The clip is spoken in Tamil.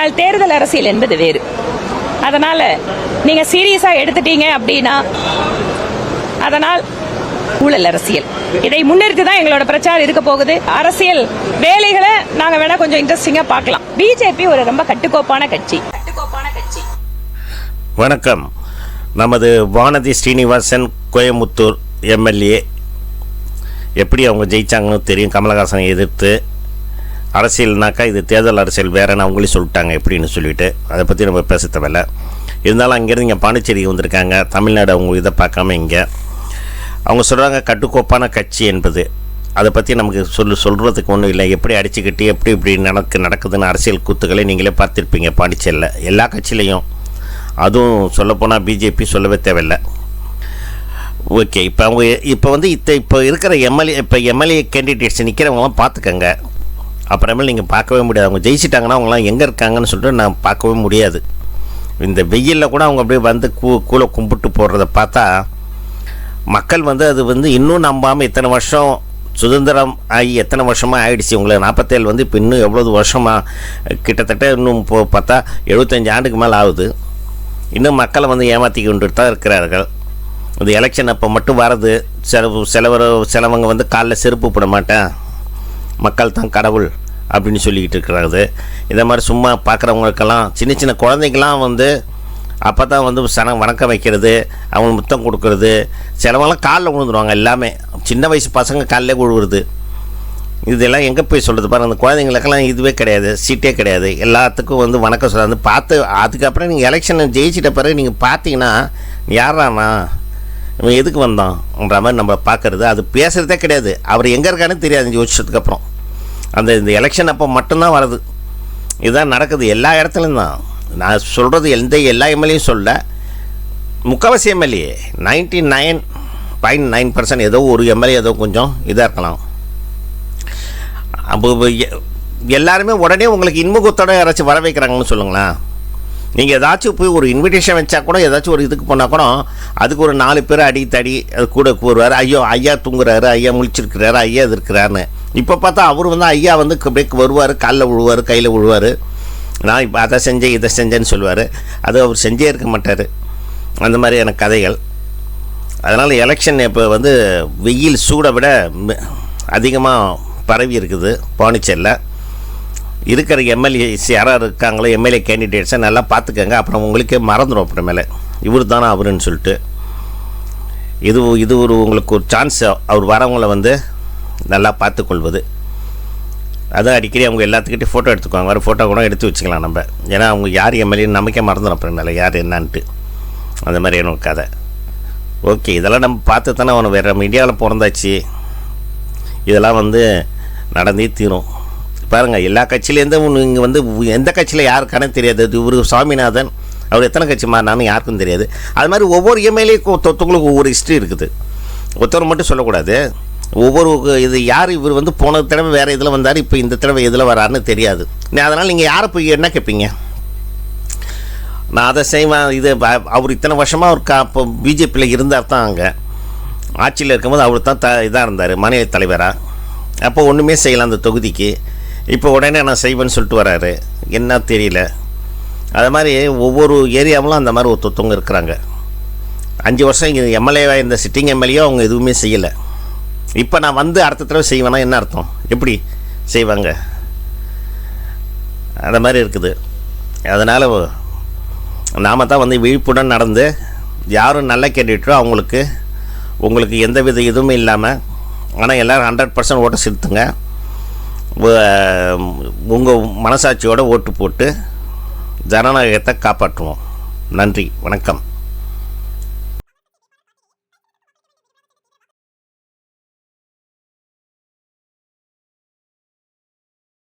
ஆனால் தேர்தல் அரசியல் என்பது வேறு. அதனால நீங்க சீரியஸா எடுத்துட்டீங்க அப்படின்னா அதனால் ஊழல் அரசியல் இதை முன்னிறுத்தி தான் எங்களோட பிரச்சாரம் இருக்க போகுது. அரசியல் வேலைகளை நாங்க வேணா கொஞ்சம் இன்ட்ரெஸ்டிங்கா பார்க்கலாம். பிஜேபி ஒரு ரொம்ப கட்டுக்கோப்பான கட்சி. வணக்கம். நமது வானதி ஸ்ரீனிவாசன் கோயமுத்தூர் எம்எல்ஏ எப்படி அவங்க ஜெயிச்சாங்கன்னு தெரியும். கமலஹாசனை எதிர்த்து அரசியல்னாக்கா இது தேர்தல் அரசியல் வேறன்னு அவங்களே சொல்லிட்டாங்க எப்படின்னு சொல்லிட்டு அதை பற்றி நம்ம பேச தேவையில்ல. இருந்தாலும் அங்கேருந்து இங்கே பாண்டிச்சேரிக்கு வந்திருக்காங்க. தமிழ்நாடு அவங்க இதை பார்க்காம இங்கே அவங்க சொல்கிறாங்க கட்டுக்கோப்பான கட்சி என்பது. அதை பற்றி நமக்கு சொல்கிறதுக்கு ஒன்றும் இல்லை. எப்படி அடிச்சுக்கிட்டு எப்படி நடக்குதுன்னு அரசியல் கூத்துக்களை நீங்களே பார்த்துருப்பீங்க பாண்டிச்சேரியில் எல்லா கட்சியிலையும். அதுவும் சொல்லப்போனால் பிஜேபி சொல்லவே தேவையில்லை. ஓகே, இப்போ வந்து இப்போ இருக்கிற எம்எல்ஏ கேண்டிடேட்ஸ் நிற்கிறவங்களாம் பார்த்துக்கங்க. அப்புறமேல் நீங்கள் பார்க்கவே முடியாது. அவங்க ஜெயிச்சிட்டாங்கன்னா அவங்களாம் எங்கே இருக்காங்கன்னு சொல்லிட்டு நான் பார்க்கவே முடியாது. இந்த வெயிலில் கூட அவங்க அப்படியே வந்து கூலை கும்பிட்டு போடுறத பார்த்தா மக்கள் வந்து அது வந்து இன்னும் நம்பாமல் இத்தனை வருஷம் சுதந்திரம் ஆகி எத்தனை வருஷமாக ஆகிடுச்சு. உங்களுக்கு 47 வந்து இப்போ இன்னும் எவ்வளோ வருஷமாக கிட்டத்தட்ட இன்னும் பார்த்தா 75 ஆண்டுக்கு மேலே ஆகுது. இன்னும் மக்களை வந்து ஏமாற்றி கொண்டு தான் இருக்கிறார்கள். இந்த எலெக்ஷன் அப்போ மட்டும் வரது. சிலவங்க வந்து காலில் செருப்பு போட மாட்டேன், மக்கள் தான் கடவுள் அப்படின்னு சொல்லிக்கிட்டு இருக்கிறது. இந்த மாதிரி சும்மா பார்க்குறவங்களுக்கெல்லாம் சின்ன குழந்தைங்களாம் வந்து அப்போ தான் வந்து வணக்கம் வைக்கிறது, அவங்க முத்தம் கொடுக்கறது. சிலவங்களாம் காலில் விழுந்துருவாங்க. எல்லாமே சின்ன வயசு பசங்க காலில் விழுவுறது. இதெல்லாம் எங்கே போய் சொல்கிறது பாருங்கள். அந்த குழந்தைங்களுக்கெல்லாம் இதுவே கிடையாது, சீட்டே கிடையாது. எல்லாத்துக்கும் வந்து வணக்கம் சொல்கிறாங்க. பார்த்து அதுக்கப்புறம் நீங்கள் எலெக்ஷனை ஜெயிச்சிட்ட பிறகு நீங்கள் பார்த்தீங்கன்னா யாராண்ணா இவன் எதுக்கு வந்தான்ன்ற மாதிரி நம்ம பார்க்குறது. அது பேசுகிறதே கிடையாது. அவர் எங்கே இருக்கான்னு தெரியாது 5 வருஷத்துக்கு அப்புறம். இந்த எலெக்ஷன் அப்போ மட்டும்தான் வருது. இதுதான் நடக்குது எல்லா இடத்துலையும் தான். நான் சொல்கிறது எல்லா எம்எல்ஏயும் சொல்ல, முக்கால்வாசி எம்எல்ஏ 99.9% ஏதோ ஒரு எம்எல்ஏ ஏதோ கொஞ்சம் இதாக இருக்கலாம். அப்போ எல்லாருமே உடனே உங்களுக்கு இன்முகத்தோடு யாராச்சும் வர வைக்கிறாங்கன்னு சொல்லுங்களேன். நீங்கள் ஏதாச்சும் போய் ஒரு இன்விடேஷன் வச்சா கூட ஏதாச்சும் ஒரு இதுக்கு போனால் கூட அதுக்கு ஒரு 4 பேர் அடித்தடி அது கூட கூறுவார். ஐயா தூங்குறாரு, ஐயா முழிச்சிருக்கிறாரு, ஐயா இது இருக்கிறாருன்னு. இப்போ பார்த்தா அவர் வந்து ஐயா வந்து அப்படியே வருவார், காலில் விழுவார், கையில் விழுவார். நான் இப்போ அதை செஞ்சேன் இதை செஞ்சேன்னு சொல்லுவார். அது அவர் செஞ்சே இருக்க மாட்டார். அந்த மாதிரியான கதைகள். அதனால் எலெக்ஷன் இப்போ வந்து வெயில் சூடை விட அதிகமாக பரவி இருக்குது பாண்டிச்சேரியில். இருக்கிற எம்எல்ஏஸ் யாராவது இருக்காங்களோ எம்எல்ஏ கேண்டிடேட்ஸை நல்லா பார்த்துக்கங்க. அப்புறம் உங்களுக்கே மறந்துடும் அப்புறமேலே இவர் தானே அவருன்னு சொல்லிட்டு. இது ஒரு உங்களுக்கு ஒரு சான்ஸ் அவர் வரவங்களை வந்து நல்லா பார்த்துக்கொள்வது. அதான் அடிக்கடி அவங்க எல்லாத்துக்கிட்டே ஃபோட்டோ எடுத்துக்குவாங்க. வர ஃபோட்டோ கூட எடுத்து வச்சுக்கலாம் நம்ம. ஏன்னா அவங்க யார் எம்எல்ஏன்னு நமக்கே மறந்துடும் அப்புறமேலே யார் என்னான்ட்டு. அந்த மாதிரி எனக்கு கதை. ஓகே, இதெல்லாம் நம்ம பார்த்து தானே அவனை வேறு மீடியாவில் பிறந்தாச்சு. இதெல்லாம் வந்து நடந்தே தீரும். பாருங்கள், எல்லா கட்சியிலேருந்து இங்கே வந்து எந்த கட்சியில் யாருக்கானே தெரியாது. இவர் சுவாமிநாதன் அவர் எத்தனை கட்சி மாறினான்னு யாருக்கும் தெரியாது. அது மாதிரி ஒவ்வொரு எம்எல்ஏ ஒருத்தவங்களுக்கு ஒவ்வொரு ஹிஸ்ட்ரி இருக்குது. ஒருத்தவர் மட்டும் சொல்லக்கூடாது. ஒவ்வொரு இது யார் இவர் வந்து போன தடவை வேறு இதில் வந்தார், இப்போ இந்த தடவை இதில் வராருன்னு தெரியாது. அதனால் நீங்கள் யாரை போய் என்ன கேட்பீங்க? நான் அதை செய்வேன் இது அவர் இத்தனை வருஷமாக அவர் இப்போ பிஜேபியில் இருந்தார் தான். அங்கே ஆட்சியில் இருக்கும்போது அவர் தான் இதாக இருந்தார், மாநில தலைவராக. அப்போ ஒன்றுமே செய்யலாம் அந்த தொகுதிக்கு. இப்போ உடனே நான் செய்வேன்னு சொல்லிட்டு வராரு. என்ன தெரியல. அது மாதிரி ஒவ்வொரு ஏரியாவிலும் அந்த மாதிரி ஒருத்தவங்க இருக்கிறாங்க. 5 வருஷம் இங்கே எம்எல்ஏவாக இந்த சிட்டிங் எம்எல்ஏ அவங்க எதுவுமே செய்யலை. இப்போ நான் வந்து அடுத்த தடவை செய்வேன்னா என்ன அர்த்தம்? எப்படி செய்வாங்க? அந்த மாதிரி இருக்குது. அதனால் நாம் தான் வந்து விழிப்புடன் நடந்து யாரும் நல்ல கேண்டிடேட்டோ உங்களுக்கு எந்த வித இதுவுமே இல்லாமல், ஆனால் எல்லோரும் 100% ஓட்டை செலுத்துங்க. உங்கள் மனசாட்சியோடு ஓட்டு போட்டு ஜனநாயகத்தை காப்பாற்றுவோம். நன்றி, வணக்கம்.